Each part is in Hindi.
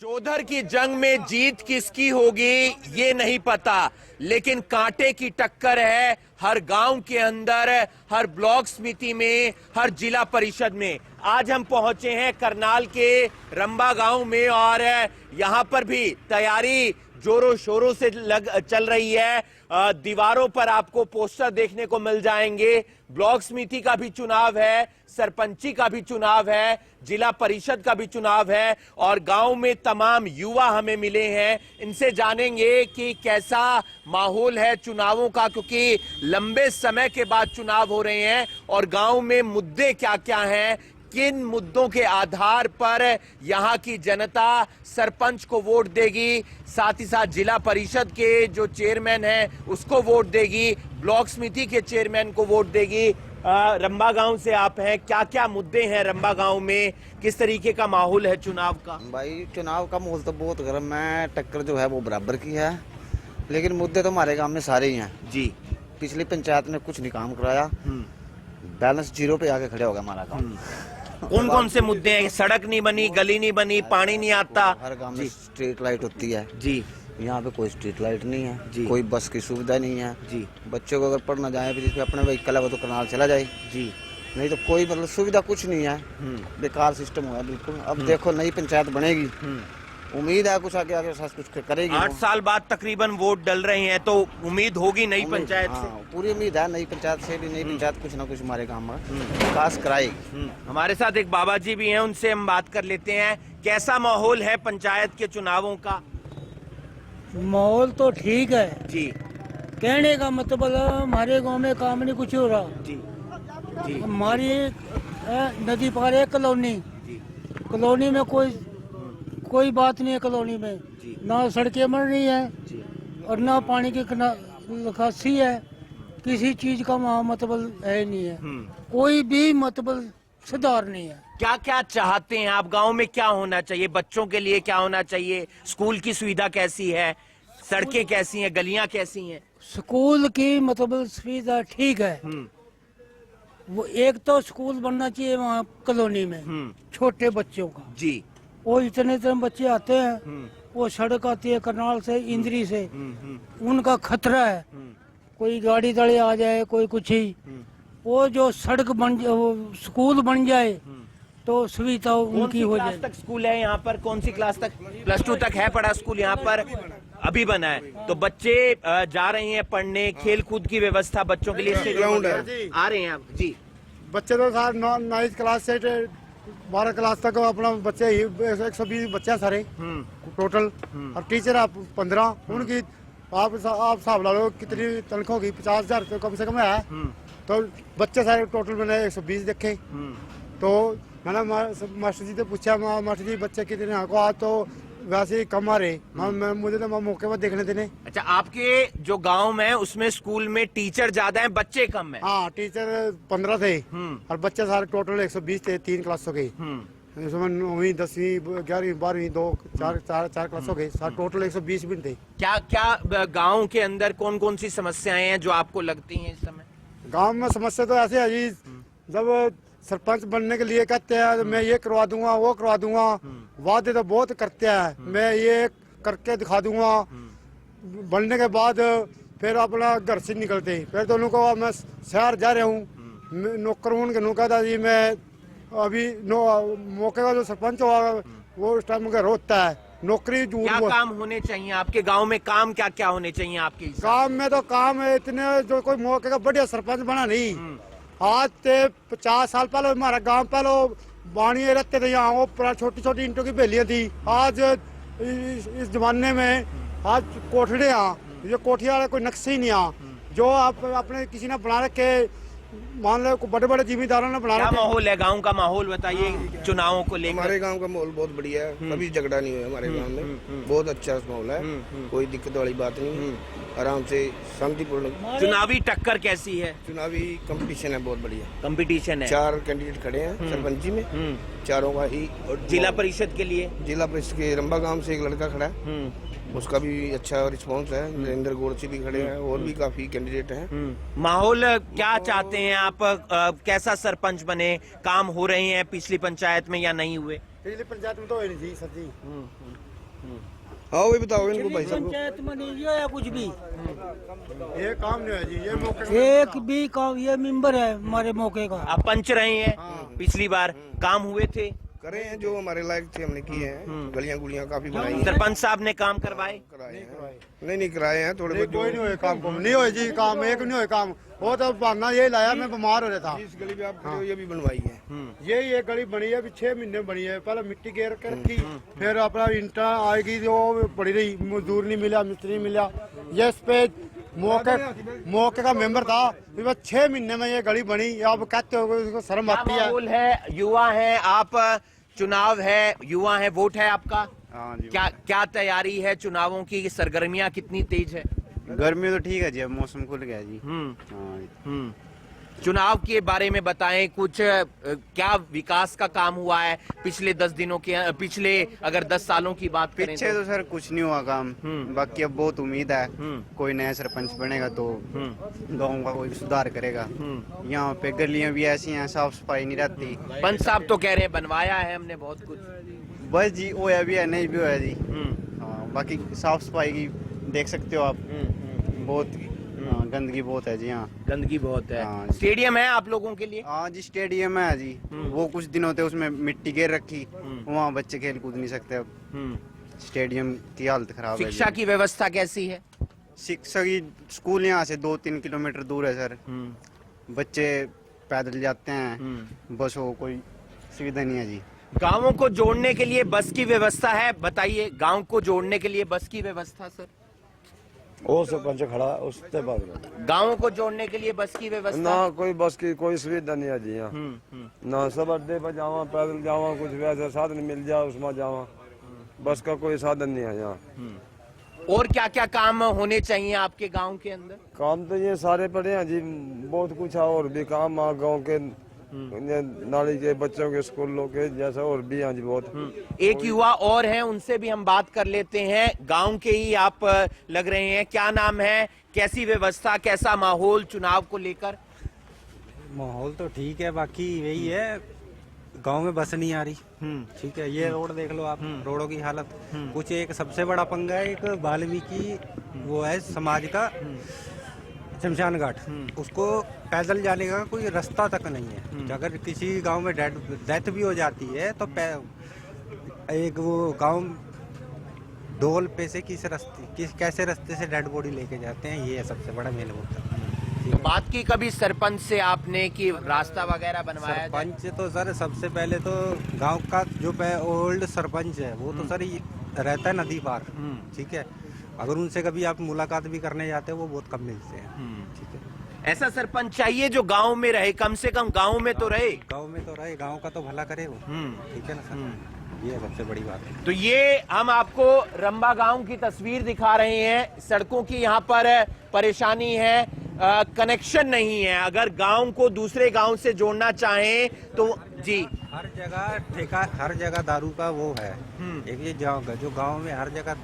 चौधर की जंग में जीत किसकी होगी ये नहीं पता, लेकिन कांटे की टक्कर है हर गांव के अंदर, हर ब्लॉक समिति में, हर जिला परिषद में। आज हम पहुंचे हैं करनाल के रंबा गांव में और यहां पर भी तैयारी जोरों शोरों से चल रही है। दीवारों पर आपको पोस्टर देखने को मिल जाएंगे। ब्लॉक समिति का भी चुनाव है, सरपंची का भी चुनाव है, जिला परिषद का भी चुनाव है और गांव में तमाम युवा हमें मिले हैं। इनसे जानेंगे कि कैसा माहौल है चुनावों का, क्योंकि लंबे समय के बाद चुनाव हो रहे हैं और गांव में मुद्दे क्या क्या हैं, किन मुद्दों के आधार पर यहां की जनता सरपंच को वोट देगी, साथ ही साथ जिला परिषद के जो चेयरमैन हैं उसको वोट देगी, ब्लॉक समिति के चेयरमैन को वोट देगी। रंबा गांव से आप हैं, क्या क्या मुद्दे हैं रंबा गांव में, किस तरीके का माहौल है चुनाव का? भाई चुनाव का माहौल तो बहुत गर्म है, टक्कर जो है वो बराबर की है, लेकिन मुद्दे तो हमारे गांव में सारे ही हैं जी। पिछली पंचायत ने कुछ नहीं काम कराया, बैलेंस जीरो पे आके खड़े हो गया हमारा गांव। कौन कौन से मुद्दे हैं? सड़क नहीं बनी, गली नहीं बनी, पानी नहीं आता। हर गांव में स्ट्रीट लाइट होती है जी, यहाँ पे कोई स्ट्रीट लाइट नहीं है जी। कोई बस की सुविधा नहीं है जी। बच्चों को अगर पढ़ना जाए फिर अपने व्हीकल है वो तो करनाल चला जाए जी, नहीं तो कोई मतलब सुविधा कुछ नहीं है, बेकार सिस्टम हुआ है बिल्कुल। अब देखो नई पंचायत बनेगी, उम्मीद है कुछ आगे आगे कुछ करेगी। 8 साल बाद तकरीबन वोट डल रहे हैं तो उम्मीद होगी नई पंचायत से। पूरी उम्मीद है नई पंचायत से भी, नई पंचायत कुछ ना कुछ हमारे गांव में विकास कराएगी। हमारे साथ एक बाबा जी भी हैं, उनसे हम बात कर लेते हैं। कैसा माहौल है पंचायत के चुनावों का? माहौल तो ठीक है जी कहने का मतलब हमारे गांव में काम नहीं कुछ हो रहा जी जी। हमारी नदी पार है कॉलोनी, कॉलोनी में कोई बात नहीं है कॉलोनी में, ना सड़कें बन रही है और ना पानी की निकासी है, किसी चीज का वहाँ मतलब है नहीं है, कोई भी मतलब सुधार नहीं है। क्या क्या चाहते हैं आप? गांव में क्या होना चाहिए? बच्चों के लिए क्या होना चाहिए? स्कूल की सुविधा कैसी है? सड़कें कैसी हैं? गलियां कैसी हैं? स्कूल की मतलब सुविधा ठीक है, वो एक तो स्कूल बनना चाहिए वहाँ कॉलोनी में छोटे बच्चों का जी। वो इतने बच्चे आते हैं, वो सड़क आती है करनाल से इंद्री से, उनका खतरा है, कोई गाड़ी तले आ जाए कोई कुछ ही। वो जो सड़क स्कूल बन जाए तो सुविधा उनकी हो जाए। तक स्कूल है यहाँ पर? कौन सी क्लास तक? +2 तक है पढ़ा स्कूल यहाँ पर, अभी बना है। तो बच्चे जा रहे हैं पढ़ने, खेल कूद की व्यवस्था बच्चों के लिए ग्राउंड है आ रहे हैं आप जी। बच्चे तो सारे 9th क्लास से 12 क्लास तक अपना बच्चे ही 120 बच्चे हैं सारे टोटल, और टीचर आप 15। उनकी आप हिसाब ला लो कितनी तनख्वाह होगी, 50,000 तो कम से कम है। तो बच्चे सारे टोटल मैंने 120 देखे। तो मैंने मास्टर जी से पूछा, मास्टर जी बच्चे कितने हैं? आज तो वैसे ही कम आ रहे, मुझे तो मौके पर देखने देने। अच्छा, आपके जो गांव में उसमें स्कूल में टीचर ज्यादा हैं, बच्चे कम हैं? हाँ, टीचर 15 थे और बच्चे सारे टोटल 120 थे 3 क्लासों के, इसमें 9वीं 10वीं 11वीं 12वीं 2 4 क्लासों के, सारे टोटल 120 भी थे। क्या क्या गांव के अंदर कौन कौन सी समस्याएं हैं जो आपको लगती हैं इस समय? गांव में समस्या तो ऐसे है जी, जब सरपंच बनने के लिए कहते हैं मैं ये करवा दूंगा वो करवा दूंगा, वादे तो बहुत करते हैं, मैं ये करके दिखा दूंगा, बनने के बाद फिर अपना घर से निकलते, फिर दोनों को मैं शहर जा रहा हूँ, नौकर हूँ के कहता जी मैं अभी मौके का जो सरपंच हुआ वो उस टाइम का रोता है नौकरी। क्या काम होने चाहिए आपके गांव में? काम क्या क्या होने चाहिए आपके? काम में तो काम है इतने, जो कोई मौके का बढ़िया सरपंच बना नहीं। आज से 50 साल पहले हमारा गांव पहले बाणी रहते थे, यहाँ वो छोटी छोटी ईंटों की बेलियां थी। आज इस जमाने में आज कोठड़े ये कोठिया वाले कोई नक्शे ही नहीं आ, जो आप अपने किसी ने बना रखे, मान लो बड़े बड़े जिम्मेदारों ने बना रखे। क्या माहौल है गांव का? माहौल बताइए चुनावों को लेकर। हमारे गांव का माहौल बहुत बढ़िया है, कभी झगड़ा नहीं हुआ हमारे गांव में, बहुत अच्छा माहौल है, कोई दिक्कत वाली बात नहीं, आराम से शांतिपूर्ण। चुनावी टक्कर कैसी है? चुनावी कंपटीशन है, बहुत बढ़िया कंपटीशन है। 4 कैंडिडेट खड़े हैं सरपंची में, चारों का ही। और जिला परिषद के लिए? जिला परिषद के रंबा गांव से एक लड़का खड़ा है, उसका भी अच्छा रिस्पांस है। नरेंद्र गोरसी भी खड़े हैं और भी काफी कैंडिडेट हैं। माहौल क्या चाहते हैं आप? कैसा सरपंच बने? काम हो रहे हैं पिछली पंचायत में या नहीं हुए? पिछली पंचायत में तो हुए नहीं जी सर जी, हाँ वही बताओ इनको भाई साहब को। पंचायत में नहीं है कुछ भी, ये काम नहीं है जी, ये मौके एक भी काम, ये मेंबर है हमारे मौके का। आप पंच रहे हैं पिछली बार, काम हुए थे? करे हैं जो हमारे लायक थे हमने किए हैं, गलियां गुलियां काफी बनाई हैं, सरपंच साहब ने काम करवाए? कराए हैं। नहीं कराए हैं थोड़े बहुत। कोई नहीं हुए काम को, नहीं हुए जी काम, एक नहीं हुए काम। वो तो बहाना ये लाया, मैं बीमार हो रहा था। इस गली में आप खड़े हो, ये भी बनवाई है। ये गली बनी है, अभी 6 महीने बनी है। पहले मिट्टी घेर के रखी, फिर अपना इंटा आएगी जो पड़ी रही, मजदूर नहीं मिला, मिस्त्री नहीं मिला। ये इस पे मौके का मेंबर था, फिर बस 6 महीने में ये गली बनी। आप कहते हो उसको शर्म क्या आती है? माहौल है? युवा है आप, चुनाव है, युवा है, वोट है आपका? हाँ जी। क्या क्या तैयारी है चुनावों की? सरगर्मियां कितनी तेज है? गर्मी तो ठीक है जी, अब मौसम खुल गया जी। हाँ जी। चुनाव के बारे में बताएं कुछ, क्या विकास का काम हुआ है पिछले 10 दिनों के, पिछले अगर 10 सालों की बात करें पीछे तो सर कुछ नहीं हुआ काम, बाकी अब बहुत उम्मीद है कोई नया सरपंच बनेगा तो गांव का कोई सुधार करेगा। यहाँ पे गलियां भी ऐसी हैं, साफ सफाई नहीं रहती। पंच साहब तो कह रहे हैं बनवाया है हमने बहुत कुछ। बस जी होया भी है, नहीं भी होया जी। हाँ, बाकी साफ सफाई की देख सकते हो आप, बहुत गंदगी बहुत है जी। हाँ गंदगी बहुत है। हाँ। स्टेडियम है आप लोगों के लिए? हाँ जी, स्टेडियम है जी, वो कुछ दिन होते उसमें मिट्टी घेर रखी, वहाँ बच्चे खेल कूद नहीं सकते। अब स्टेडियम की हालत खराब है। शिक्षा की व्यवस्था कैसी है? शिक्षा की स्कूल यहाँ से 2-3 किलोमीटर दूर है सर। बच्चे पैदल जाते हैं, बस हो कोई सुविधा नहीं है जी। गांवों को जोड़ने के लिए बस की व्यवस्था है? बताइए, गांव को जोड़ने के लिए बस की व्यवस्था सर? वो सरपंच खड़ा उससे बात कर। गांवों को जोड़ने के लिए बस की व्यवस्था? ना कोई बस की कोई सुविधा नहीं है जी यहाँ। ना सब अड्डे पर जावा, पैदल जावा, कुछ वैसा साधन मिल जाए उसमें जावा, बस का कोई साधन नहीं है यहाँ। और क्या क्या काम होने चाहिए आपके गांव के अंदर? काम तो ये सारे पड़े हैं जी, बहुत कुछ है और भी काम गाँव के नाली के बच्चों के स्कूलों के जैसा और भी हैं जी बहुत। एक युवा और हैं, उनसे भी हम बात कर लेते हैं। गांव के ही आप लग रहे हैं, क्या नाम है, कैसी व्यवस्था, कैसा माहौल चुनाव को लेकर? माहौल तो ठीक है, बाकी वही है, गांव में बस नहीं आ रही। ठीक है, ये रोड देख लो आप, रोडों की हालत कुछ। एक सबसे बड़ा पंगा है, एक वाल्मीकि वो है समाज का शमशान घाट, उसको पैदल जाने का कोई रास्ता तक नहीं है। अगर किसी गांव में डेथ भी हो जाती है तो एक वो गांव ढोल पे से कैसे रास्ते से डेड बॉडी लेके जाते हैं, ये है सबसे बड़ा मेन मुद्दा। तो बात की कभी सरपंच से आपने कि रास्ता वगैरह बनवाया जाए? सरपंच तो सर सबसे पहले तो गांव का जो ओल्ड सरपंच है वो तो सर रहता है नदी पार। ठीक है, अगर उनसे कभी आप मुलाकात भी करने जाते हैं वो बहुत कम मिलते हैं। ठीक है, ऐसा सरपंच चाहिए जो गांव में रहे, कम से कम गांव में तो रहे। गांव में तो रहे, गांव का तो भला करे वो। ठीक है ना सर, ये सबसे बड़ी बात है। तो ये हम आपको रंबा गांव की तस्वीर दिखा रहे हैं। सड़कों की यहाँ पर परेशानी है, कनेक्शन नहीं है। अगर गांव को दूसरे गांव से जोड़ना चाहें तो जी, हर जगह ठेका, हर जगह दारू का वो है। एक ये जो गांव में हर जगह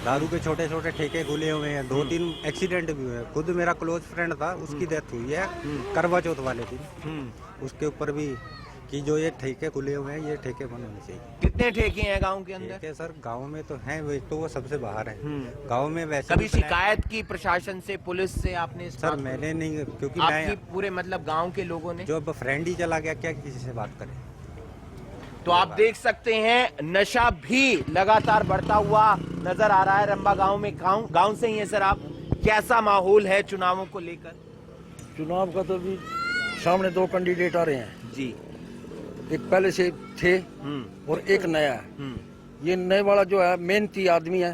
दारू के छोटे छोटे ठेके खुले हुए हैं। 2-3 एक्सीडेंट भी हुए हैं। खुद मेरा क्लोज फ्रेंड था, उसकी डेथ हुई है करवा चौथ वाले दिन। उसके ऊपर भी कि जो ये ठेके खुले हुए हैं, ये ठेके बंद होने चाहिए। कितने ठेके हैं गांव के अंदर? ठेके सर गांव में तो हैं, वे तो वो सबसे बाहर है। गांव में वैसे कभी भी plan- शिकायत की प्रशासन से, पुलिस से आपने? इस सर बात को? मैंने नहीं, क्योंकि आपकी मैं पूरे मतलब गांव के लोगों ने? जो अब फ्रेंड ही चला गया, क्या किसी से बात करें। तो आप देख सकते हैं नशा भी लगातार बढ़ता हुआ नजर आ रहा है रंबा गांव में। गांव से ही है सर आप, कैसा माहौल है चुनावों को लेकर? चुनाव का तो भी सामने 2 कैंडिडेट आ रहे हैं जी। एक पहले से थे और एक नया है। ये नए वाला जो है मेहनती आदमी है,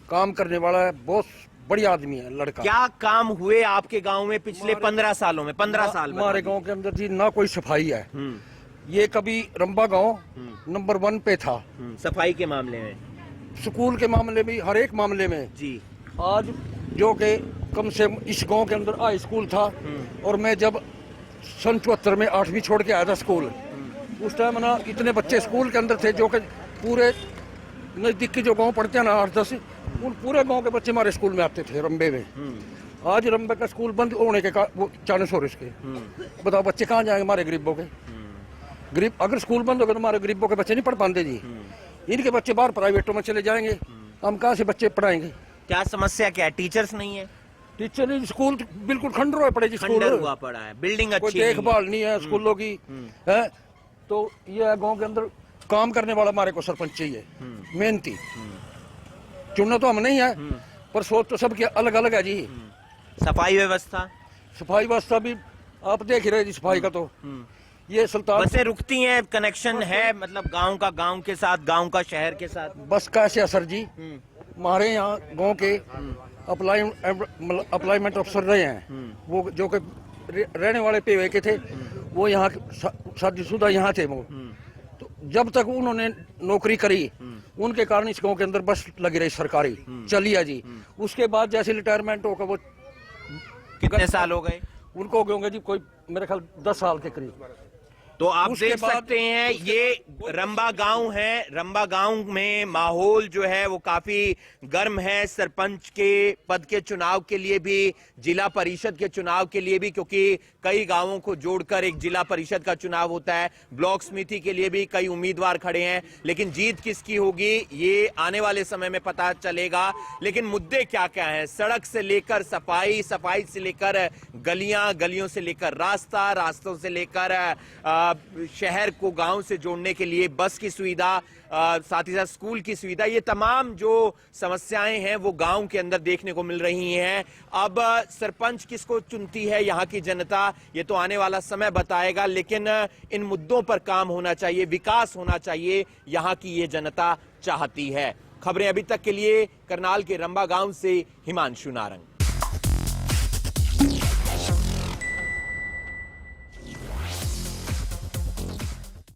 काम करने वाला है, बहुत बढ़िया आदमी है लड़का। क्या काम हुए आपके गांव में पिछले 15 सालों में? 15 साल हमारे गांव के अंदर जी ना कोई सफाई है। ये कभी रंबा गांव नंबर 1 पे था सफाई के मामले में, स्कूल के मामले में, हर एक मामले में जी। आज जो कि कम से कम इस गांव के अंदर हाई स्कूल था, और मैं जब सन 74 में 8वीं छोड़ के आया था स्कूल, उस टाइम ना इतने बच्चे स्कूल के अंदर थे जो कि पूरे नजदीक के जो गांव पढ़ते हैं ना 8-10, उन पूरे गांव के बच्चे हमारे स्कूल में आते थे रंबे में। आज रंबे का स्कूल बंद होने के चांस हो रहे इसके। बताओ बच्चे कहाँ जाएंगे हमारे गरीबों के? गरीब अगर स्कूल बंद हो गए तो हमारे गरीबों के बच्चे नहीं पढ़ पाते जी। इनके बच्चे बाहर प्राइवेटों में चले जाएंगे, हम कहाँ से बच्चे पढ़ाएंगे? क्या समस्या क्या है? टीचर्स नहीं है, टीचर स्कूल तो बिल्कुल खंडर हुए पड़े जी, खंडर स्कूल हुआ पड़ा है, बिल्डिंग कोई अच्छी नहीं है। देखभाल नहीं है स्कूलों की है। तो ये गांव के अंदर काम करने वाला हमारे को सरपंच चाहिए, मेहनती। चुनना तो हम नहीं है, पर सोच तो सबकी अलग अलग है जी। सफाई व्यवस्था, सफाई व्यवस्था भी आप देख ही रहे जी, सफाई का तो ये सुल्तान बसें रुकती हैं, कनेक्शन है मतलब गांव का गांव के साथ, गांव का शहर के साथ। बस का ऐसे असर जी, हमारे यहाँ गांव के अप्लाइमेंट अफसर रहे हैं, वो जो कि रहने वाले पे के थे, वो यहाँ शादीशुदा यहाँ थे वो। तो जब तक उन्होंने नौकरी करी, उनके कारण इस गांव के अंदर बस लगी रही सरकारी, चली है जी। उसके बाद जैसे रिटायरमेंट होगा, वो कितने साल हो गए? उनको हो गए होंगे जी कोई मेरे ख्याल 10 साल के करीब। तो आप उसके देख बाद- सकते हैं ये रंबा गांव है। रंबा गांव में माहौल जो है वो काफी गर्म है, सरपंच के पद के चुनाव के लिए भी, जिला परिषद के चुनाव के लिए भी, क्योंकि कई गांवों को जोड़कर एक जिला परिषद का चुनाव होता है। ब्लॉक समिति के लिए भी कई उम्मीदवार खड़े हैं, लेकिन जीत किसकी होगी ये आने वाले समय में पता चलेगा। लेकिन मुद्दे क्या क्या हैं? सड़क से लेकर सफाई, सफाई से लेकर गलियां, गलियों से लेकर रास्ता, रास्तों से लेकर शहर को गांव से जोड़ने के लिए बस की सुविधा, साथ ही साथ स्कूल की सुविधा, ये तमाम जो समस्याएं हैं वो गांव के अंदर देखने को मिल रही हैं। अब सरपंच किसको चुनती है यहाँ की जनता, ये तो आने वाला समय बताएगा, लेकिन इन मुद्दों पर काम होना चाहिए, विकास होना चाहिए, यहाँ की ये जनता चाहती है। खबरें अभी तक के लिए करनाल के रंबा गांव से हिमांशु नारंग।